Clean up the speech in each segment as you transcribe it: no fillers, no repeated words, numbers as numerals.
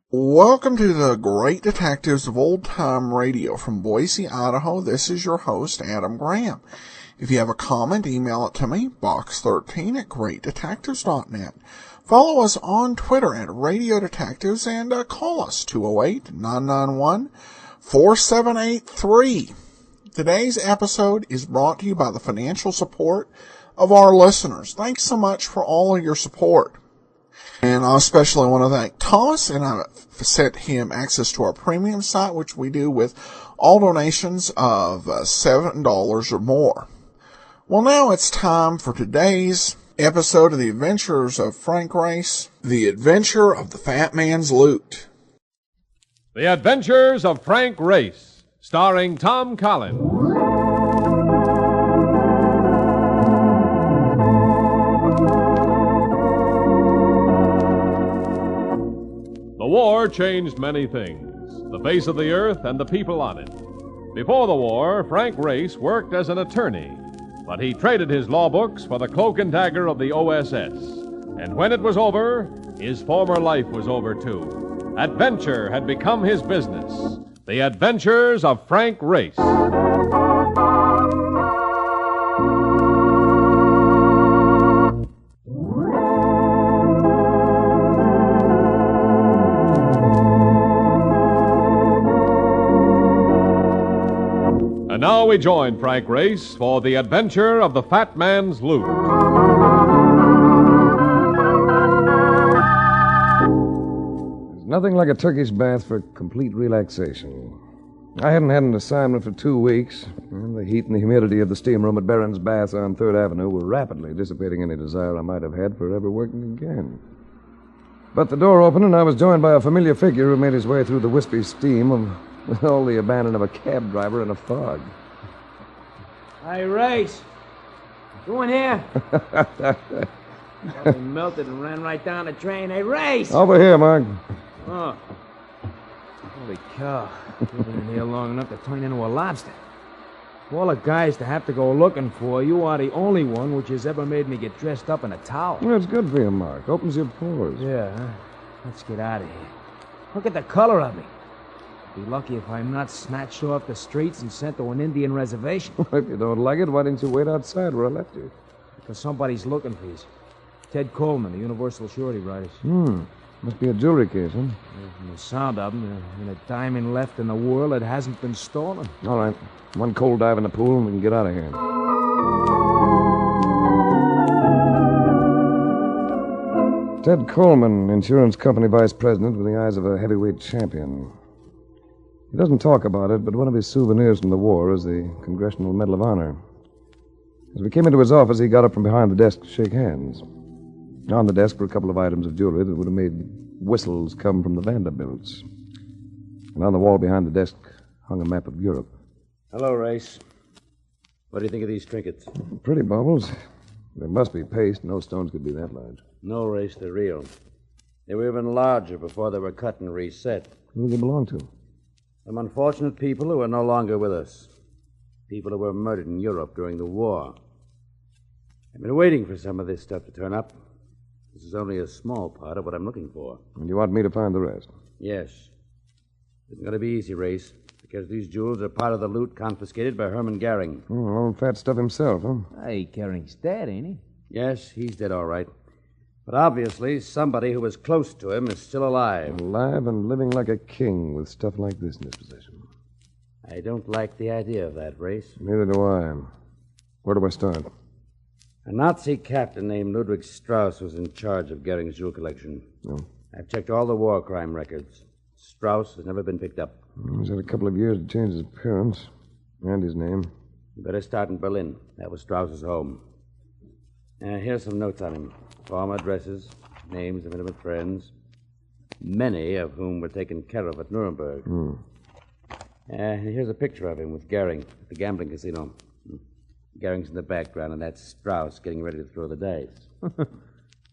Welcome to the Great Detectives of Old Time Radio from Boise, Idaho. This is your host, Adam Graham. If you have a comment, email it to me, box13@greatdetectives.net. Follow us on Twitter at Radio Detectives and call us 208-991-4783. Today's episode is brought to you by the financial support of our listeners. Thanks so much for all of your support. And I especially want to thank Thomas, and I've sent him access to our premium site, which we do with all donations of $7 or more. Well, now it's time for today's episode of The Adventures of Frank Race, The Adventure of the Fat Man's Loot. The Adventures of Frank Race, starring Tom Collins. The war changed many things, the face of the earth and the people on it. Before the war, Frank Race worked as an attorney, but he traded his law books for the cloak and dagger of the OSS. And when it was over, his former life was over too. Adventure had become his business. The Adventures of Frank Race. And now we join Frank Race for the adventure of the Fat Man's Loot. There's nothing like a Turkish bath for complete relaxation. I hadn't had an assignment for 2 weeks, and the heat and the humidity of the steam room at Barron's Baths on 3rd Avenue were rapidly dissipating any desire I might have had for ever working again. But the door opened, and I was joined by a familiar figure who made his way through the wispy steam with all the abandon of a cab driver in a fog. Hey, Race. Go in here. Probably melted and ran right down the drain. Hey, Race! Over here, Mark. Oh. Holy cow. You've been in here long enough to turn into a lobster. Of all the guys to have to go looking for, you are the only one which has ever made me get dressed up in a towel. Well, it's good for you, Mark. Opens your pores. Yeah, huh? Let's get out of here. Look at the color of me. Be lucky if I'm not snatched off the streets and sent to an Indian reservation. If you don't like it, why didn't you wait outside where I left you? Because somebody's looking for you. Ted Coleman, the Universal Surety Riders. Must be a jewelry case, huh? From the sound of them, there's a diamond left in the world that hasn't been stolen. All right. One cold dive in the pool and we can get out of here. Ted Coleman, insurance company vice president with the eyes of a heavyweight champion. He doesn't talk about it, but one of his souvenirs from the war is the Congressional Medal of Honor. As we came into his office, he got up from behind the desk to shake hands. On the desk were a couple of items of jewelry that would have made whistles come from the Vanderbilts. And on the wall behind the desk hung a map of Europe. Hello, Race. What do you think of these trinkets? Pretty baubles. They must be paste. No stones could be that large. No, Race, they're real. They were even larger before they were cut and reset. Who do they belong to? Some unfortunate people who are no longer with us. People who were murdered in Europe during the war. I've been waiting for some of this stuff to turn up. This is only a small part of what I'm looking for. And you want me to find the rest? Yes. It's going to be easy, Race, because these jewels are part of the loot confiscated by Herman Goering. Old fat stuff himself, huh? Hey, Goering's dead, ain't he? Yes, he's dead all right. But obviously, somebody who was close to him is still alive. Alive and living like a king with stuff like this in his possession. I don't like the idea of that, Race. Neither do I. Where do I start? A Nazi captain named Ludwig Strauss was in charge of Goering's jewel collection. Oh. I've checked all the war crime records. Strauss has never been picked up. He's had a couple of years to change his appearance and his name. You better start in Berlin. That was Strauss's home. Here's some notes on him. Former addresses, names of intimate friends, many of whom were taken care of at Nuremberg. Here's a picture of him with Gehring at the gambling casino. Gehring's in the background, and that's Strauss getting ready to throw the dice.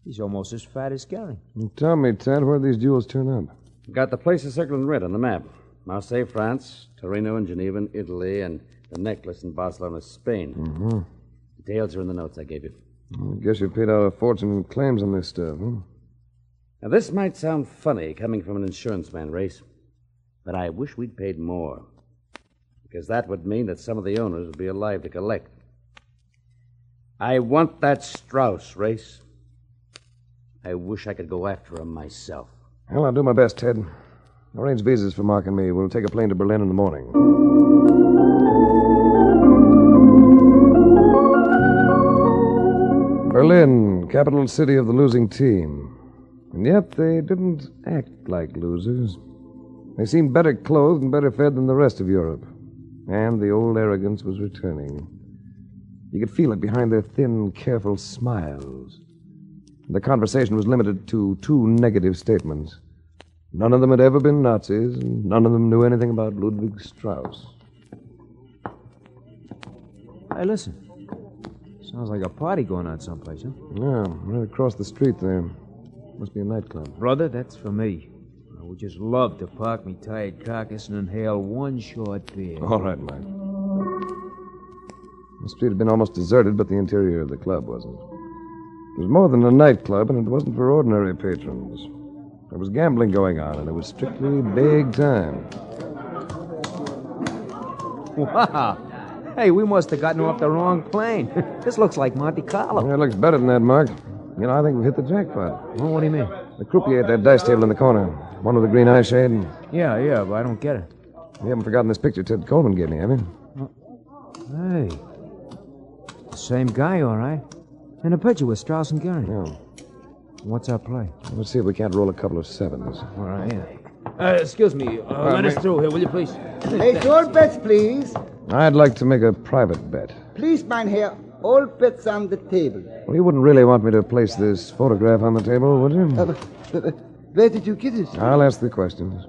He's almost as fat as Gehring. Tell me, Ted, where these jewels turn up? Got the places circled in red on the map. Marseille, France, Torino and Geneva in Italy, and the necklace in Barcelona, Spain. Mm-hmm. Details are in the notes I gave you. I guess you paid out a fortune in claims on this stuff, huh? Now, this might sound funny coming from an insurance man, Race, but I wish we'd paid more, because that would mean that some of the owners would be alive to collect. I want that Strauss, Race. I wish I could go after him myself. Well, I'll do my best, Ted. Arrange visas for Mark and me. We'll take a plane to Berlin in the morning. Berlin, capital city of the losing team. And yet they didn't act like losers. They seemed better clothed and better fed than the rest of Europe. And the old arrogance was returning. You could feel it behind their thin, careful smiles. The conversation was limited to 2 negative statements. None of them had ever been Nazis, and none of them knew anything about Ludwig Strauss. Hey, listen. Sounds like a party going on someplace, huh? Yeah, right across the street there. Must be a nightclub. Brother, that's for me. I would just love to park me tired carcass and inhale one short beer. All right, Mike. The street had been almost deserted, but the interior of the club wasn't. It was more than a nightclub, and it wasn't for ordinary patrons. There was gambling going on, and it was strictly big time. Wow. Hey, we must have gotten off the wrong plane. This looks like Monte Carlo. Yeah, it looks better than that, Mark. You know, I think we've hit the jackpot. Well, what do you mean? The croupier at that dice table in the corner. One with the green eye shade. Yeah, but I don't get it. You haven't forgotten this picture Ted Coleman gave me, have you? Hey. The same guy, all right. In a picture with Strauss and Gehring. Yeah. What's our play? Let's see if we can't roll a couple of 7s. All right, yeah. Excuse me. Let us through here, will you, please? Hey, all bets, please. I'd like to make a private bet. Please, mein Herr, all bets on the table. Well, you wouldn't really want me to place this photograph on the table, would you? Where did you get it? I'll ask the questions.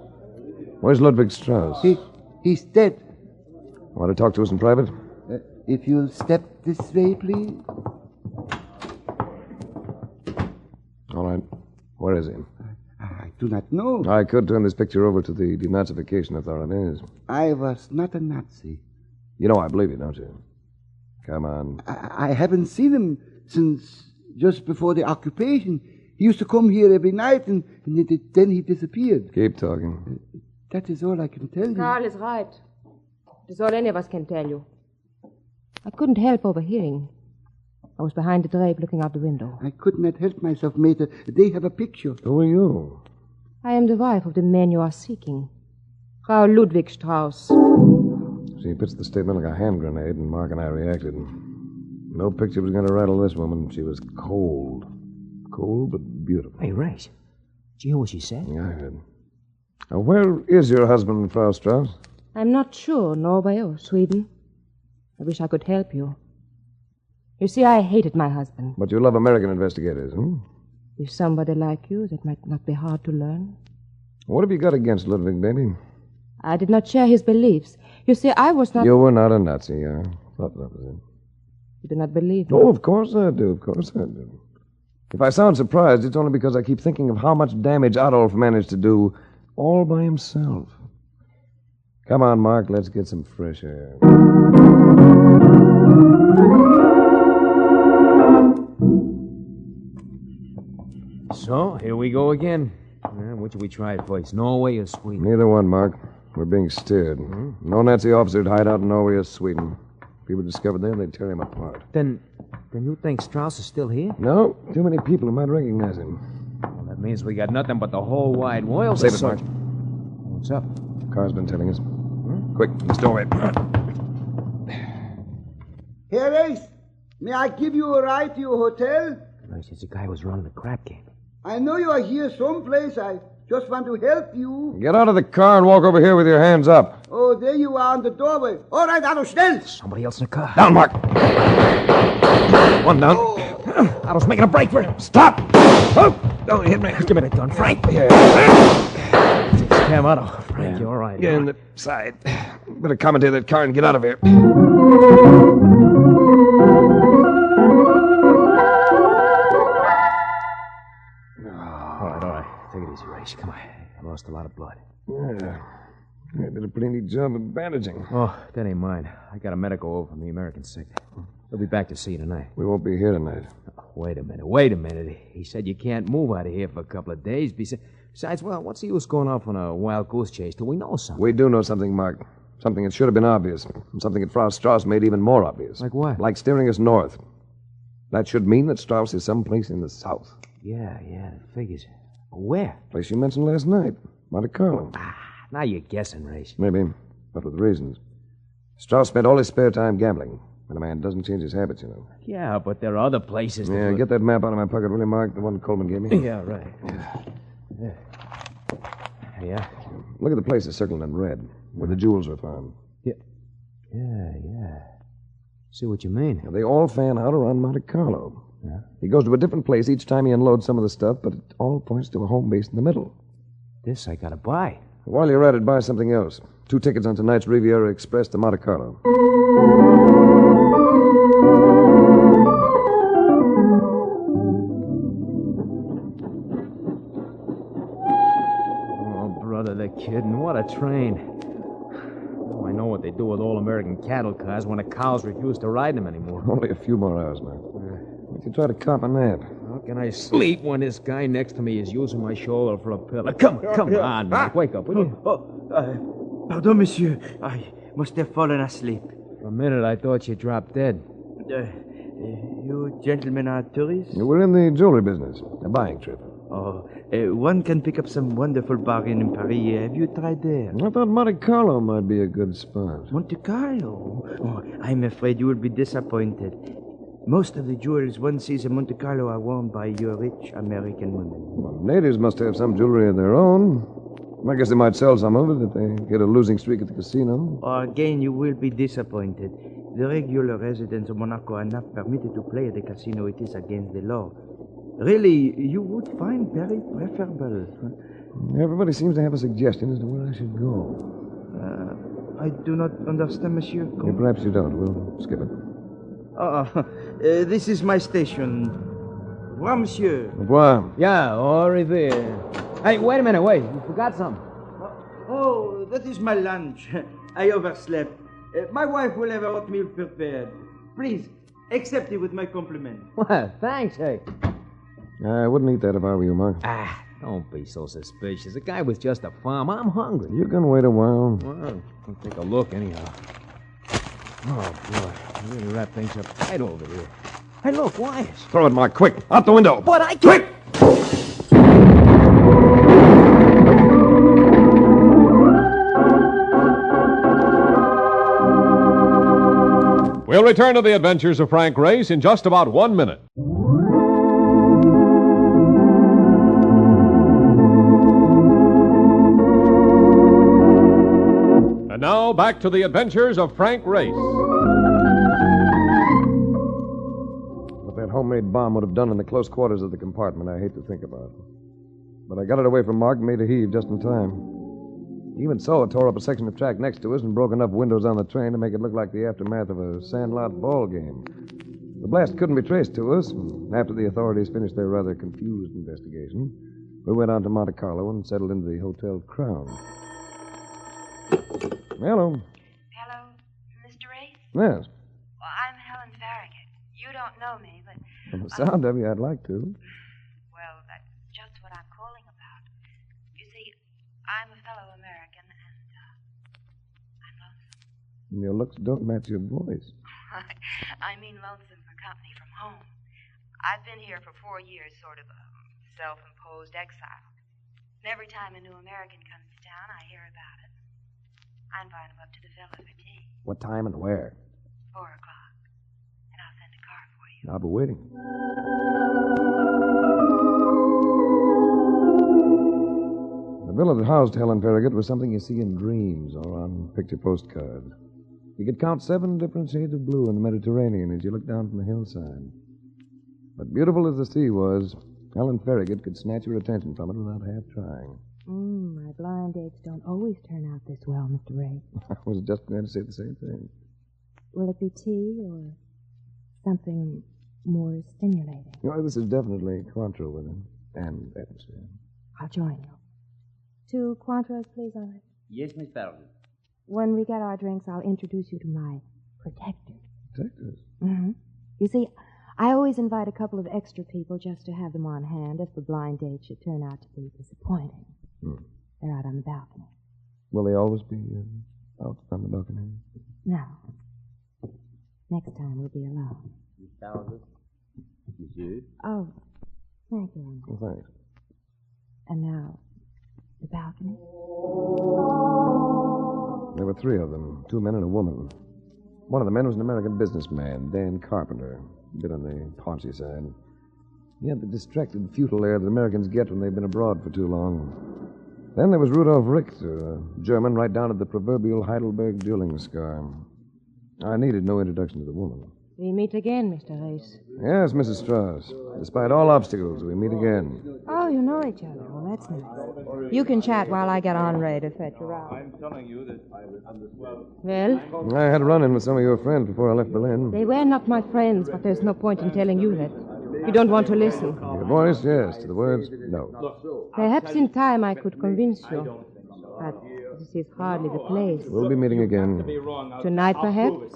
Where's Ludwig Strauss? He's dead. Want to talk to us in private? If you'll step this way, please. All right. Where is he? I do not know. I could turn this picture over to the denazification authorities. I was not a Nazi. You know I believe you, don't you? Come on. I haven't seen him since just before the occupation. He used to come here every night, and then he disappeared. Keep talking. That is all I can tell you. Carl is right. That's all any of us can tell you. I couldn't help overhearing. I was behind the drape looking out the window. I could not help myself, mate. They have a picture. Who are you? I am the wife of the man you are seeking. Frau Ludwig Strauss. She puts the statement like a hand grenade, and Mark and I reacted. No picture was going to rattle this woman. She was cold. Cold, but beautiful. Hey, Race. Did you hear what she said? Yeah, I heard. Now, where is your husband, Frau Strauss? I'm not sure, Norway or Sweden. I wish I could help you. You see, I hated my husband. But you love American investigators, hmm? With somebody like you, that might not be hard to learn. What have you got against Ludwig, baby? I did not share his beliefs. You see, I was not... You were not a Nazi, I thought that was it. You do not believe me? Oh, of course I do, of course I do. If I sound surprised, it's only because I keep thinking of how much damage Adolf managed to do all by himself. Come on, Mark, let's get some fresh air. So, here we go again. Which should we try first, Norway or Sweden? Neither one, Mark. We're being steered. No Nazi officer'd hide out in Norway or Sweden. If people discovered there, they'd tear him apart. Then you think Strauss is still here? No, too many people who might recognize him. Well, that means we got nothing but the whole wide world. Save it, Mark. What's up? The car's been telling us. Quick, this doorway. Here, Ace, may I give you a ride to your hotel? Nice, the guy was running a crap game. I know you are here someplace. I just want to help you. Get out of the car and walk over here with your hands up. Oh, there you are on the doorway. All right, Otto, schnell. Somebody else in the car. Down, Mark. One down. Otto's making a break for it. Stop! Oh, don't hit me. Give me that gun, Frank. Yeah. Damn, Otto. Yeah. can. All right. Get in the side. Better commandeer that car and get out of here. All right. Take it easy, Race. Come on. I lost a lot of blood. Yeah. I did a pretty neat job of bandaging. Oh, that ain't mine. I got a medical over from the American sick. He'll be back to see you tonight. We won't be here tonight. Oh, wait a minute. He said you can't move out of here for a couple of days. Besides, well, what's the use going off on a wild goose chase till we know something? We do know something, Mark. Something that should have been obvious. And something that Frau Strauss made even more obvious. Like what? Like steering us north. That should mean that Strauss is someplace in the south. Yeah, it figures. Where? Place you mentioned last night. Monte Carlo. Now you're guessing, Race. Maybe, but with reasons. Strauss spent all his spare time gambling. When a man doesn't change his habits, you know. Yeah, but there are other places. Yeah, get that map out of my pocket, will you, Mark? The one Coleman gave me. Yeah, right. Yeah. Look at the places circled in red, where the jewels are found. Yeah. See what you mean. Now, they all fan out around Monte Carlo. Yeah. He goes to a different place each time he unloads some of the stuff, but it all points to a home base in the middle. This I gotta buy. While you're at it, buy something else. 2 tickets on tonight's Riviera Express to Monte Carlo. Oh, brother, they're kidding. What a train. Now I know what they do with all American cattle cars when the cows refuse to ride them anymore. Only a few more hours, Mark. Why don't you try to cop a nap? How can I sleep when this guy next to me is using my shoulder for a pillow? Come on, Mike. Wake up, will you? Pardon, monsieur. I must have fallen asleep. For a minute, I thought you dropped dead. You gentlemen are tourists? We're in the jewelry business. A buying trip. Oh, one can pick up some wonderful bargain in Paris. Have you tried there? I thought Monte Carlo might be a good spot. Monte Carlo? Oh, I'm afraid you will be disappointed. Most of the jewels one sees in Monte Carlo are worn by your rich American women. Well, natives must have some jewelry of their own. I guess they might sell some of it if they get a losing streak at the casino. Again, you will be disappointed. The regular residents of Monaco are not permitted to play at the casino. It is against the law. Really, you would find very preferable. Everybody seems to have a suggestion as to where I should go. I do not understand, monsieur. Yeah, perhaps you don't. We'll skip it. This is my station. Au revoir, monsieur. Au revoir. Yeah, au revoir. Hey, wait a minute, you forgot something. Oh, that is my lunch. I overslept. My wife will have oatmeal prepared. Please, accept it with my compliment. Well, thanks, hey. I wouldn't eat that if I were you, Mark. Don't be so suspicious. The guy was just a farm. I'm hungry. You can wait a while. Well, I'll take a look anyhow. Oh, boy. I really wrap things up tight over here. Hey, look, wires. Throw it, Mark, quick. Out the window. But I can't... Quick! We'll return to the adventures of Frank Race in just about 1 minute. And now, back to the adventures of Frank Race. What that homemade bomb would have done in the close quarters of the compartment, I hate to think about. But I got it away from Mark and made a heave just in time. Even so, it tore up a section of track next to us and broke enough windows on the train to make it look like the aftermath of a sandlot ball game. The blast couldn't be traced to us, and after the authorities finished their rather confused investigation, we went on to Monte Carlo and settled into the Hotel Crown. Hello. Hello, Mr. Race? Yes. Well, I'm Helen Farragut. You don't know me, but... From the sound of you, I'd like to. Well, that's just what I'm calling about. You see, I'm a fellow American, and I'm lonesome. Your looks don't match your voice. I mean lonesome for company from home. I've been here for 4 years, sort of a self-imposed exile. And every time a new American comes to town, I hear about it. I invite him up to the villa for tea. What time and where? 4 o'clock. And I'll send a car for you. I'll be waiting. The villa that housed Helen Farragut was something you see in dreams or on picture postcards. You could count 7 different shades of blue in the Mediterranean as you looked down from the hillside. But beautiful as the sea was, Helen Farragut could snatch your attention from it without half trying. My blind dates don't always turn out this well, Mr. Ray. I was just going to say the same thing. Will it be tea or something more stimulating? This is definitely Cointreau with him. And atmosphere. I'll join you. 2 Cointreaus, please, all right? Yes, Miss Farragut. When we get our drinks, I'll introduce you to my protectors. Protectors? Mm-hmm. You see, I always invite a couple of extra people just to have them on hand if the blind date should turn out to be disappointing. They're out on the balcony. Will they always be out on the balcony? No. Next time we'll be alone. Miss Farragut. Monsieur. Oh, thank you. Well, thanks. And now, the balcony? There were 3 of them, 2 men and a woman. One of the men was an American businessman, Dan Carpenter, a bit on the paunchy side. He had the distracted, futile air that Americans get when they've been abroad for too long. Then there was Rudolf Richter, a German right down at the proverbial Heidelberg dueling scar. I needed no introduction to the woman. We meet again, Mr. Reis. Yes, Mrs. Strauss. Despite all obstacles, we meet again. Oh, you know each other. Well, that's nice. You can chat while I get on ready to fetch you out. I'm telling you that I was understood. Well? I had a run-in with some of your friends before I left Berlin. They were not my friends, but there's no point in telling you that. You don't want to listen. To the voice, yes. To the words, no. Perhaps in time I could convince you. But this is hardly the place. We'll be meeting again. Tonight, perhaps?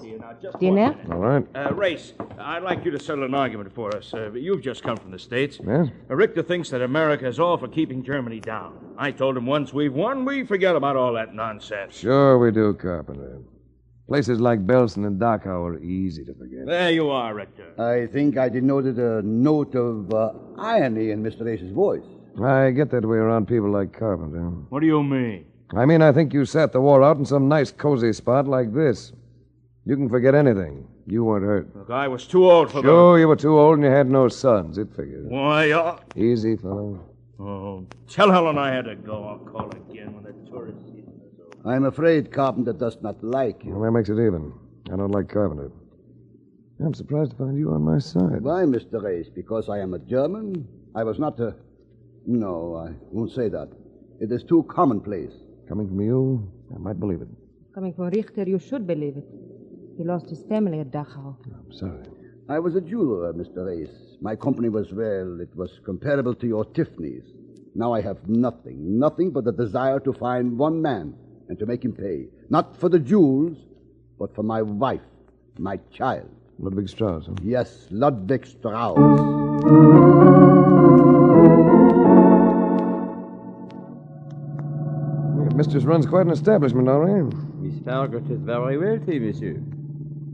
Dinner? All right. Race, I'd like you to settle an argument for us. You've just come from the States. Yes? Richter thinks that America is all for keeping Germany down. I told him once we've won, we forget about all that nonsense. Sure we do, Carpenter. Places like Belsen and Dachau are easy to forget. There you are, Richter. I think I denoted a note of irony in Mr. Ace's voice. I get that way around people like Carpenter. What do you mean? I mean, I think you sat the war out in some nice, cozy spot like this. You can forget anything. You weren't hurt. Look, I was too old for Sure, you were too old and you had no sons. It figures. Why, Easy, fellow. Oh, tell Helen I had to go. I'll call again when the tourist season is over. I'm afraid Carpenter does not like you. Well, that makes it even. I don't like Carpenter. I'm surprised to find you on my side. Why, Mr. Ace? Because I am a German? I was not a... No, I won't say that. It is too commonplace. Coming from you, I might believe it. Coming from Richter, you should believe it. He lost his family at Dachau. I'm sorry. I was a jeweler, Mr. Ace. My company was, well, it was comparable to your Tiffany's. Now I have nothing but the desire to find one man and to make him pay. Not for the jewels, but for my wife, my child. Ludwig Strauss, huh? Yes, Ludwig Strauss. Mistress runs quite an establishment, all right. Miss Farragut is very wealthy, monsieur.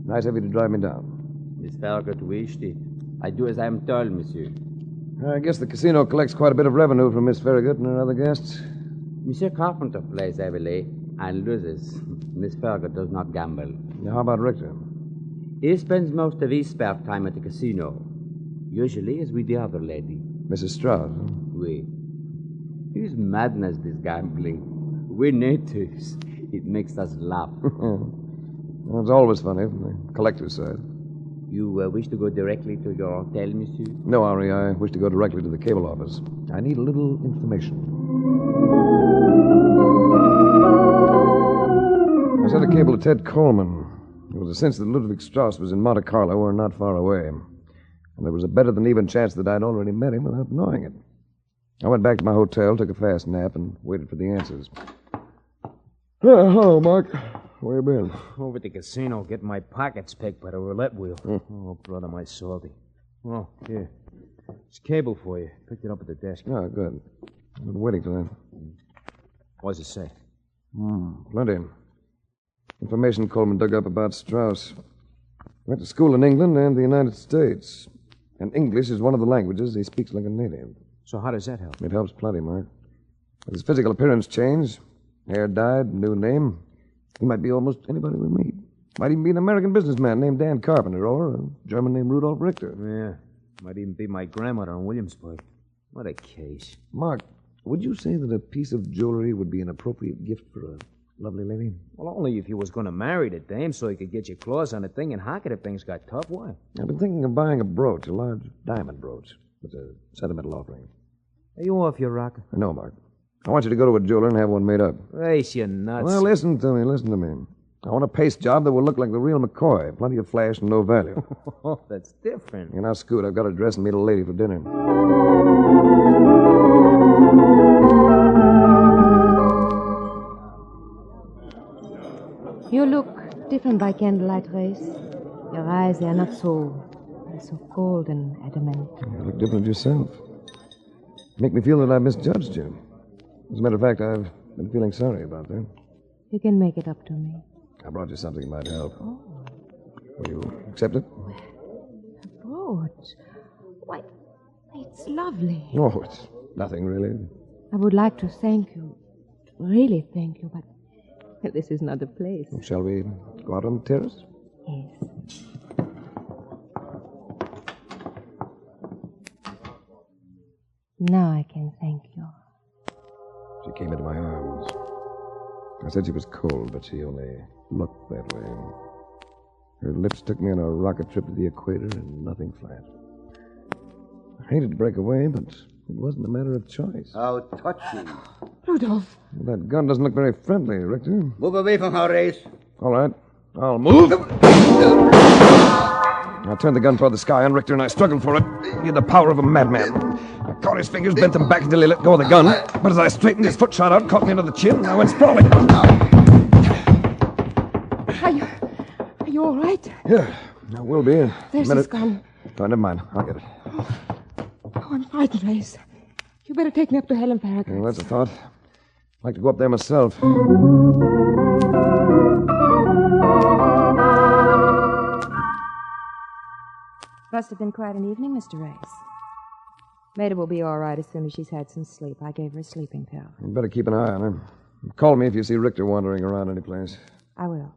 Nice of you to drive me down. Miss Farragut wished it. I do as I am told, monsieur. I guess the casino collects quite a bit of revenue from Miss Farragut and her other guests. Monsieur Carpenter plays heavily and loses. Miss Farragut does not gamble. Now, how about Richter? He spends most of his spare time at the casino. Usually is with the other lady. Mrs. Strauss, huh? Oui. It is madness, this gambling. We're natives. It makes us laugh. Well, it's always funny from the collector's side. You wish to go directly to your hotel, monsieur? No, Henri, I wish to go directly to the cable office. I need a little information. I sent a cable to Ted Coleman. There was a sense that Ludwig Strauss was in Monte Carlo or not far away. And there was a better than even chance that I'd already met him without knowing it. I went back to my hotel, took a fast nap, and waited for the answers. Hello, Mark. Where you been? Over at the casino, getting my pockets picked by the roulette wheel. Oh, brother, my salty. Oh, here. It's cable for you. Picked it up at the desk. Oh, good. I've been waiting for that. What does it say? Plenty. Information Coleman dug up about Strauss. Went to school in England and the United States. And English is one of the languages he speaks like a native. So how does that help? It helps plenty, Mark. With his physical appearance changed, hair dyed, new name, he might be almost anybody we meet. Might even be an American businessman named Dan Carpenter or a German named Rudolf Richter. Yeah. Might even be my grandmother in Williamsburg. What a case. Mark, would you say that a piece of jewelry would be an appropriate gift for a lovely lady? Well, only if you was going to marry the dame so you could get your claws on the thing and hock it if things got tough. Why? I've been thinking of buying a brooch, a large diamond brooch. It's a sentimental offering. Are you off your rocker? No, Mark. I want you to go to a jeweler and have one made up. Race, you're nuts. Well, listen to me. I want a paste job that will look like the real McCoy. Plenty of flash and no value. Oh, that's different. Now, Scoot, I've got to dress and meet a lady for dinner. You look different by candlelight, Race. Your eyes, they are not so cold and adamant. You look different yourself. Make me feel that I misjudged you. As a matter of fact, I've been feeling sorry about that. You can make it up to me. I brought you something that might help. Oh. Will you accept it? A brooch. Why, it's lovely. Oh, it's nothing, really. I would like to thank you. Really thank you, but this is not the place. Shall we go out on the terrace? Yes. Now I can thank you. She came into my arms. I said she was cold, but she only looked that way. Her lips took me on a rocket trip to the equator and nothing flat. I hated to break away, but it wasn't a matter of choice. How touching. Rudolph. That gun doesn't look very friendly, Richter. Move away from her, Race. All right. I'll move. I turned the gun toward the sky on Richter, and I struggled for it. He had the power of a madman. I caught his fingers, bent them back until he let go of the gun. But as I straightened, his foot shot out, caught me under the chin, and I went sprawling. Are you all right? Yeah, I will be. There's his gun. Oh, never mind. I'll get it. Oh, I'm frightened, Race. You better take me up to Helen Farragut. Well, that's a thought. I'd like to go up there myself. Must have been quite an evening, Mr. Race. Maida will be all right as soon as she's had some sleep. I gave her a sleeping pill. You better keep an eye on her. Call me if you see Richter wandering around any place. I will.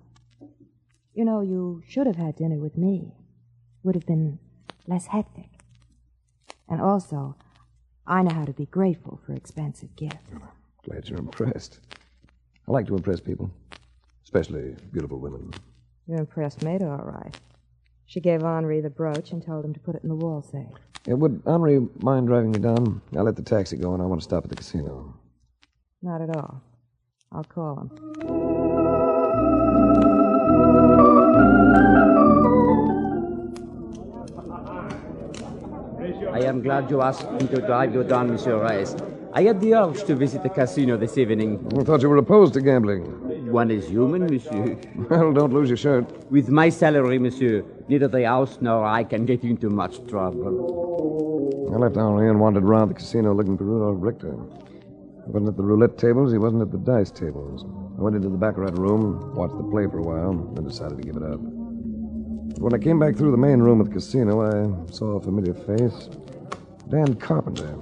You know, you should have had dinner with me. Would have been less hectic. And also, I know how to be grateful for expensive gifts. Glad you're impressed. I like to impress people, especially beautiful women. You impressed Maida, all right. She gave Henri the brooch and told him to put it in the wall safe. Yeah, would Henri mind driving me down? I'll let the taxi go, and I want to stop at the casino. Not at all. I'll call him. I am glad you asked me to drive you down, Monsieur Rice. I had the urge to visit the casino this evening. I thought you were opposed to gambling. One is human, Monsieur. Well, don't lose your shirt. With my salary, Monsieur, neither the house nor I can get into much trouble. I left Henri and wandered around the casino looking for Rudolph Richter. He wasn't at the roulette tables, he wasn't at the dice tables. I went into the baccarat room, watched the play for a while, then decided to give it up. But when I came back through the main room of the casino, I saw a familiar face. Dan Carpenter.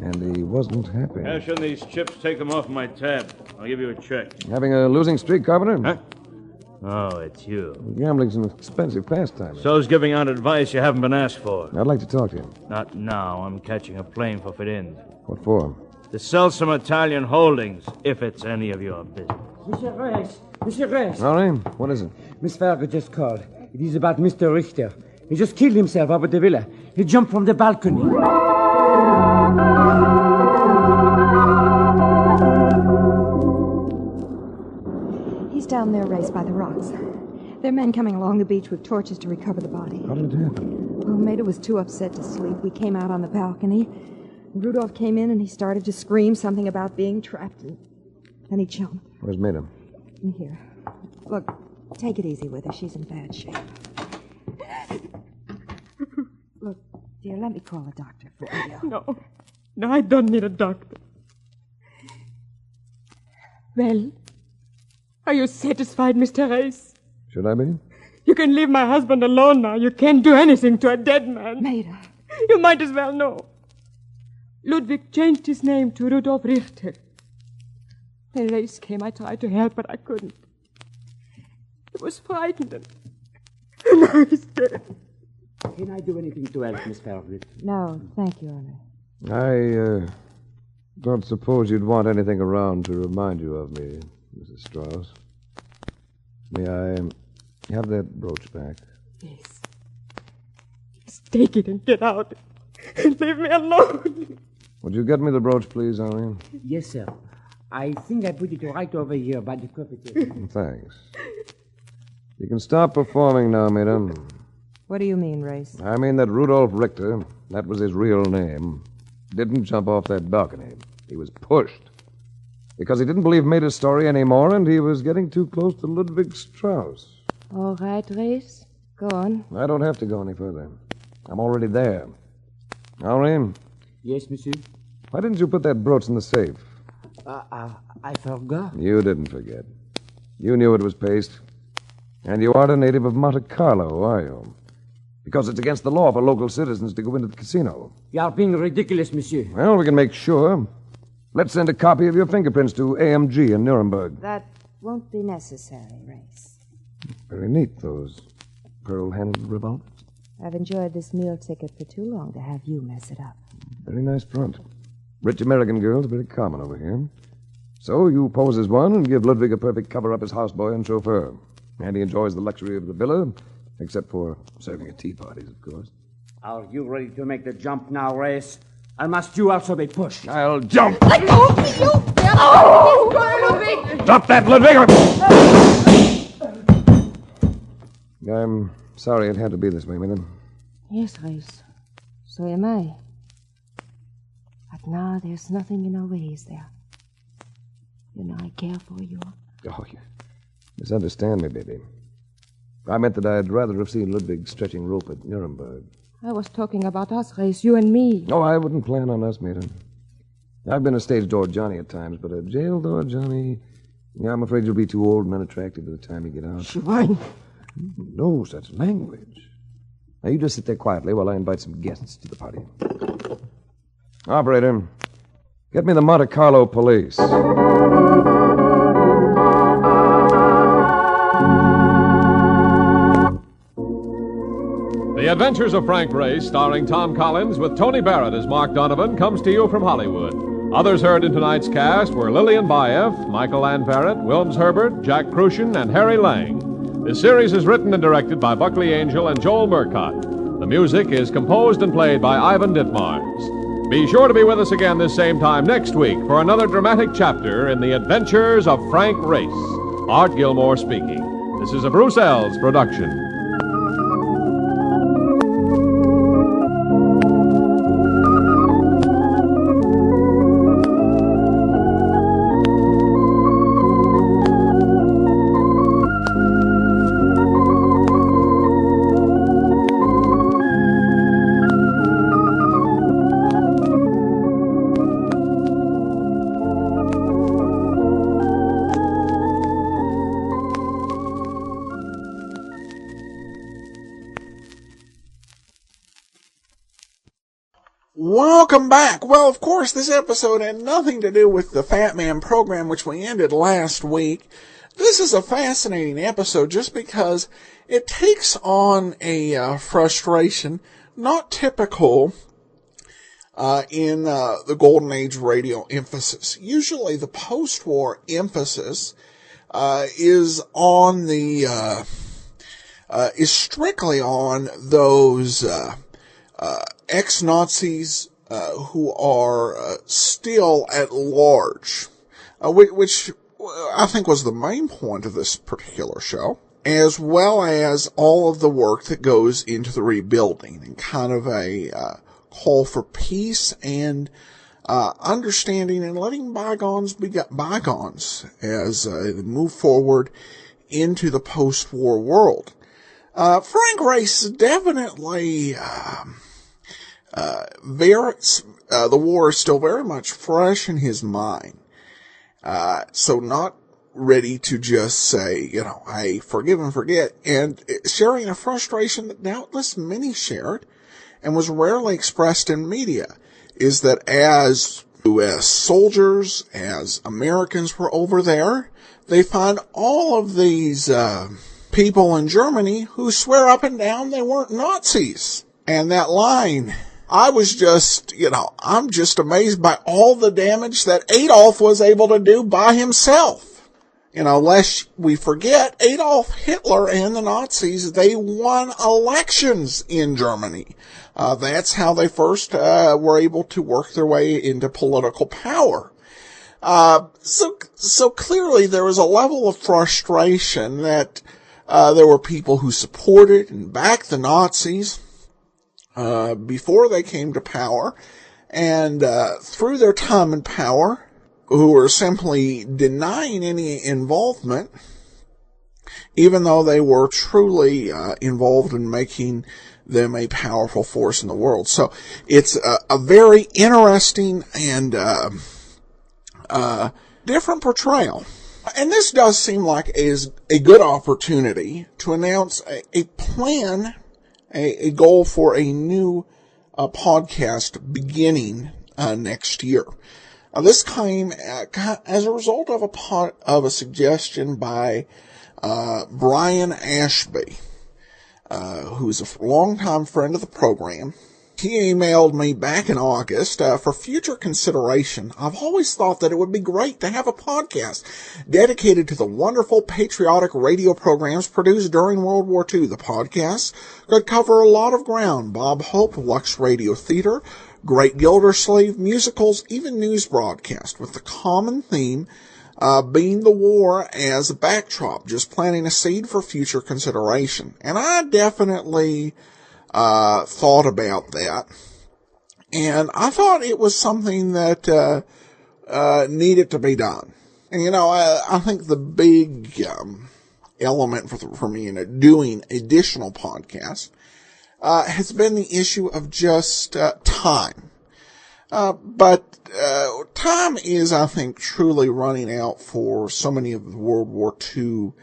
And he wasn't happy. Cash in these chips, take them off my tab. I'll give you a check. Having a losing streak, Carpenter? Huh? Oh, it's you. Gambling's an expensive pastime. So's giving out advice you haven't been asked for. I'd like to talk to you. Not now. I'm catching a plane for Firenze. What for? To sell some Italian holdings, if it's any of your business. Monsieur Reyes! Monsieur Reyes! Henri, what is it? Miss Farragut just called. It is about Mr. Richter. He just killed himself up at the villa. He jumped from the balcony. He's down there, Race, by the rocks. There are men coming along the beach with torches to recover the body. How did it happen? Well, Maida was too upset to sleep. We came out on the balcony. Rudolph came in and he started to scream something about being trapped. And then he jumped. Where's Maida? In here. Look, take it easy with her. She's in bad shape. Look, dear, let me call a doctor for you. No, I don't need a doctor. Well, are you satisfied, Mr. Reyes? Should I be? You can leave my husband alone now. You can't do anything to a dead man. Maida. You might as well know. Ludwig changed his name to Rudolf Richter. The race came. I tried to help, but I couldn't. He was frightened, and now he's dead. Can I do anything to help, Miss Farragut? No, thank you, Henri. I don't suppose you'd want anything around to remind you of me, Mrs. Strauss. May I have that brooch back? Yes. Just take it and get out. And leave me alone. Would you get me the brooch, please, Henri? Yes, sir. I think I put it right over here by the coffee table. Thanks. You can stop performing now, madam. What do you mean, Race? I mean that Rudolf Richter, that was his real name, didn't jump off that balcony. He was pushed. Because he didn't believe Maida's story anymore, and he was getting too close to Ludwig Strauss. All right, Race. Go on. I don't have to go any further. I'm already there. Henri? Yes, monsieur? Why didn't you put that brooch in the safe? I forgot. You didn't forget. You knew it was paste. And you aren't a native of Monte Carlo, are you? Because it's against the law for local citizens to go into the casino. You are being ridiculous, monsieur. Well, we can make sure. Let's send a copy of your fingerprints to AMG in Nuremberg. That won't be necessary, Race. Very neat, those pearl-handled revolvers. I've enjoyed this meal ticket for too long to have you mess it up. Very nice front. Rich American girls are very common over here. So you pose as one and give Ludwig a perfect cover-up as houseboy and chauffeur. And he enjoys the luxury of the villa, except for serving at tea parties, of course. Are you ready to make the jump now, Race? Or must you also be pushed? I'll jump. Let go of me, you devil! Oh! Ludwig! Stop that, Ludwig! I'm sorry it had to be this way, madam. Yes, Race. So am I. But now there's nothing in our ways there. You know I care for you. Oh, you misunderstand me, baby. I meant that I'd rather have seen Ludwig stretching rope at Nuremberg. I was talking about us, Race, you and me. Oh, I wouldn't plan on us, madam. I've been a stage door Johnny at times, but a jail door Johnny... Yeah, I'm afraid you'll be too old and unattractive by the time you get out. Schwein. No such language. Now, you just sit there quietly while I invite some guests to the party. Operator, get me the Monte Carlo police. The Adventures of Frank Race, starring Tom Collins with Tony Barrett as Mark Donovan, comes to you from Hollywood. Others heard in tonight's cast were Lillian Baeff, Michael Lanverett, Wilms Herbert, Jack Crucian, and Harry Lang. This series is written and directed by Buckley Angel and Joel Murcott. The music is composed and played by Ivan Ditmars. Be sure to be with us again this same time next week for another dramatic chapter in the Adventures of Frank Race. Art Gilmore speaking. This is a Bruce Ells production. Welcome back. Well, of course, this episode had nothing to do with the Fat Man program, which we ended last week. This is a fascinating episode just because it takes on a frustration not typical in the Golden Age radio emphasis. Usually the post-war emphasis is on the is strictly on those ex-Nazis who are still at large, which I think was the main point of this particular show, as well as all of the work that goes into the rebuilding and kind of a call for peace and understanding and letting bygones be bygones as they move forward into the post-war world. Frank Race definitely the war is still very much fresh in his mind. So not ready to just say, hey, forgive and forget, and sharing a frustration that doubtless many shared and was rarely expressed in media, is that as U.S. soldiers, as Americans were over there, they find all of these people in Germany who swear up and down they weren't Nazis. And that line, I was just, I'm just amazed by all the damage that Adolf was able to do by himself. Lest we forget, Adolf Hitler and the Nazis, they won elections in Germany. That's how they first were able to work their way into political power. So clearly there was a level of frustration that there were people who supported and backed the Nazis before they came to power, and through their time in power, who were simply denying any involvement, even though they were truly involved in making them a powerful force in the world. So it's a very interesting and different portrayal. And this does seem like is a good opportunity to announce a plan, a goal for a new podcast beginning next year. This came as a result of a suggestion by Brian Ashby, who's a longtime friend of the program. He emailed me back in August for future consideration. I've always thought that it would be great to have a podcast dedicated to the wonderful patriotic radio programs produced during World War II. The podcast could cover a lot of ground: Bob Hope, Lux Radio Theater, Great Gildersleeve, musicals, even news broadcasts, with the common theme being the war as a backdrop, just planting a seed for future consideration. And I definitely thought about that, and I thought it was something that needed to be done. And I think the big element for me in doing additional podcasts has been the issue of just time. But time is, I think, truly running out for so many of the World War II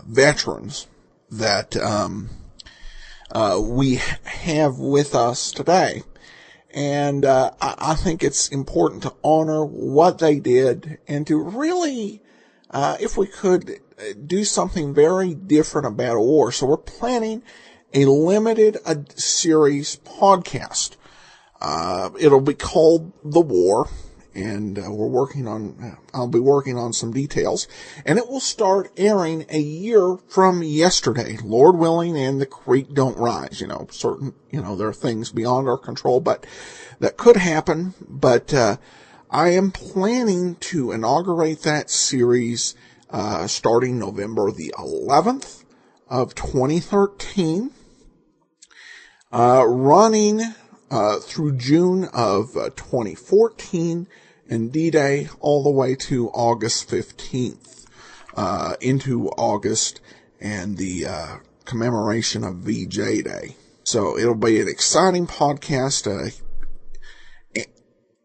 veterans that we have with us today. And I think it's important to honor what they did and to really, if we could, do something very different about a war. So we're planning a limited series podcast. It'll be called The War, and I'll be working on some details, and it will start airing a year from yesterday, Lord willing, and the creek don't rise. There are things beyond our control, but that could happen. But I am planning to inaugurate that series starting November the 11th of 2013, running through June of 2014, and D-Day all the way to August 15th, into August and the commemoration of VJ Day. So it'll be an exciting podcast.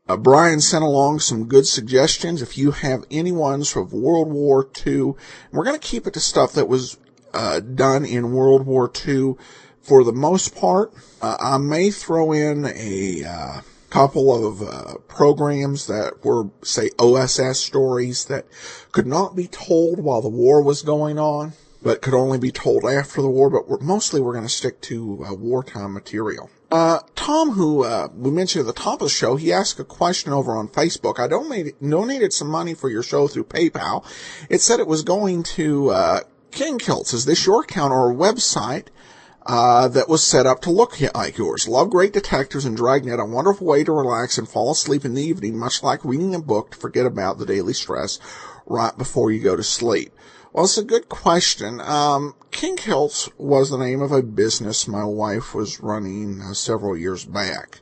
Brian sent along some good suggestions. If you have any ones from World War II, we're going to keep it to stuff that was done in World War II for the most part. I may throw in a couple of programs that were, say, OSS stories that could not be told while the war was going on, but could only be told after the war. But we're going to stick to wartime material. Tom, who we mentioned at the top of the show, he asked a question over on Facebook. I donated some money for your show through PayPal. It said it was going to King Kilts. Is this your account or a website that was set up to look like yours? Love Great Detectives and Dragnet, a wonderful way to relax and fall asleep in the evening, much like reading a book to forget about the daily stress right before you go to sleep. Well, it's a good question. King Kilts was the name of a business my wife was running several years back.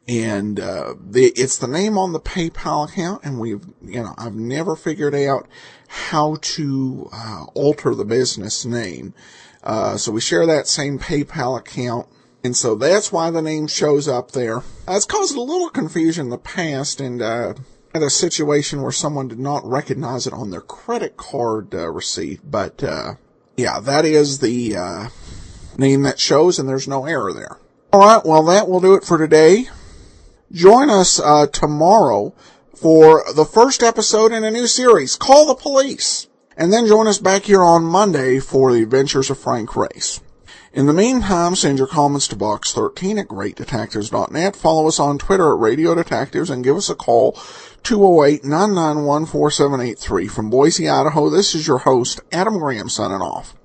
It's the name on the PayPal account, and I've never figured out how to alter the business name. So we share that same PayPal account, and so that's why the name shows up there. It's caused a little confusion in the past, and had a situation where someone did not recognize it on their credit card receipt. But that is the name that shows, and there's no error there. All right, well, that will do it for today. Join us tomorrow for the first episode in a new series, Call the Police. And then join us back here on Monday for the adventures of Frank Race. In the meantime, send your comments to box13 at greatdetectives.net. Follow us on Twitter at Radio Detectives and give us a call, 208-991-4783. From Boise, Idaho, this is your host, Adam Graham, signing off.